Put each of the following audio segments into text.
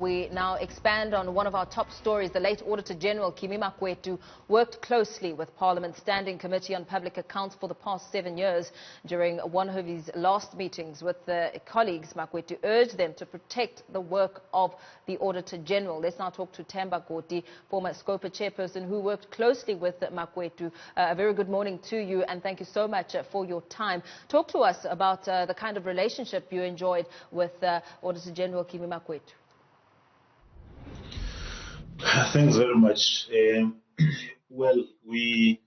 We now expand on one of our top stories. The late Auditor General Kimi Makwetu worked closely with Parliament's Standing Committee on Public Accounts for the past 7 years. During one of his last meetings with the colleagues, Makwetu urged them to protect the work of the Auditor General. Let's now talk to Themba Godi, former Scopa Chairperson, who worked closely with Makwetu. A very good morning to you, and thank you so much for your time. Talk to us about the kind of relationship you enjoyed with Auditor General Kimi Makwetu. Thanks very much. Well, we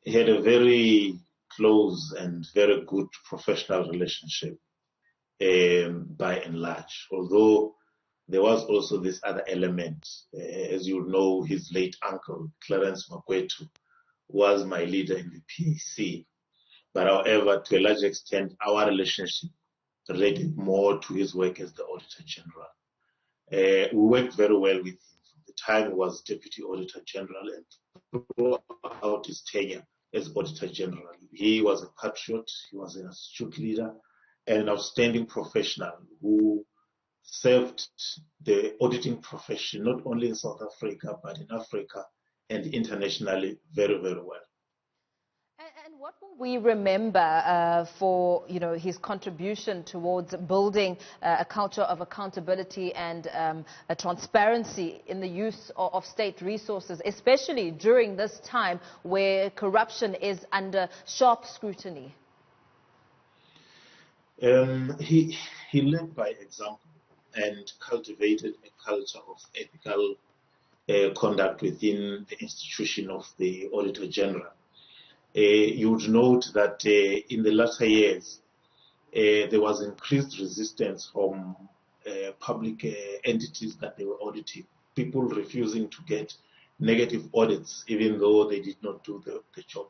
had a very close and very good professional relationship by and large, although there was also this other element. As you know, his late uncle, Clarence Makwetu, was my leader in the PAC. But however, to a large extent, our relationship related more to his work as the Auditor General. We worked very well with him from the time he was Deputy Auditor General and throughout his tenure as Auditor General. He was a patriot, he was an astute leader, and an outstanding professional who served the auditing profession not only in South Africa but in Africa and internationally very, very well. And what will we remember for his contribution towards building a culture of accountability and a transparency in the use of state resources, especially during this time where corruption is under sharp scrutiny? He led by example and cultivated a culture of ethical conduct within the institution of the Auditor General. You would note that in the latter years, there was increased resistance from public entities that they were auditing, people refusing to get negative audits, even though they did not do the job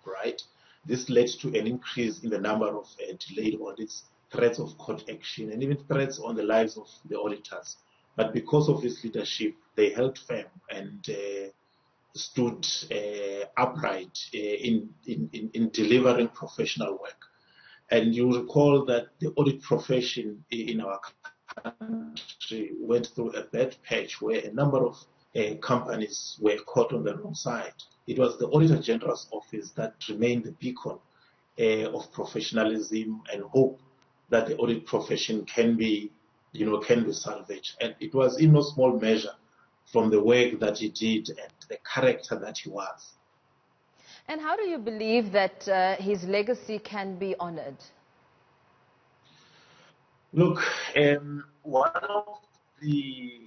right. This led to an increase in the number of delayed audits, threats of court action, and even threats on the lives of the auditors. But because of his leadership, they held firm and stood upright in delivering professional work. And you recall that the audit profession in our country went through a bad patch where a number of companies were caught on the wrong side. It was the Auditor General's office that remained the beacon of professionalism and hope that the audit profession can be salvaged. And it was in no small measure from the work that he did and the character that he was. And how do you believe that his legacy can be honored? Look, one of the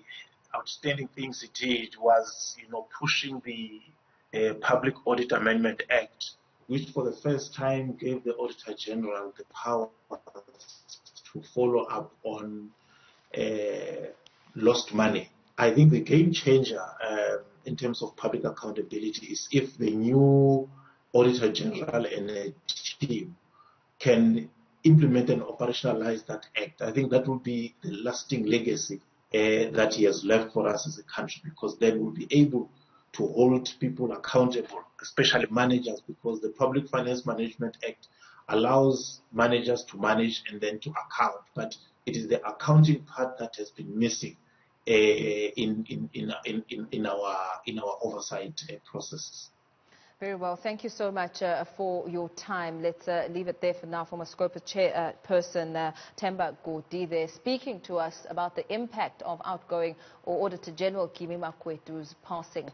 outstanding things he did was, pushing the Public Audit Amendment Act, which for the first time gave the Auditor General the power to follow up on lost money. I think the game changer in terms of public accountability is if the new Auditor General and a team can implement and operationalize that act. I think that will be the lasting legacy that he has left for us as a country, because then we'll be able to hold people accountable, especially managers, because the Public Finance Management Act allows managers to manage and then to account. But it is the accounting part that has been missing in our oversight processes. Very well. Thank you so much for your time. Let's leave it there for now. Former Scopa Chairperson Themba Godi there, speaking to us about the impact of outgoing Auditor General Kimi Makwetu's passing.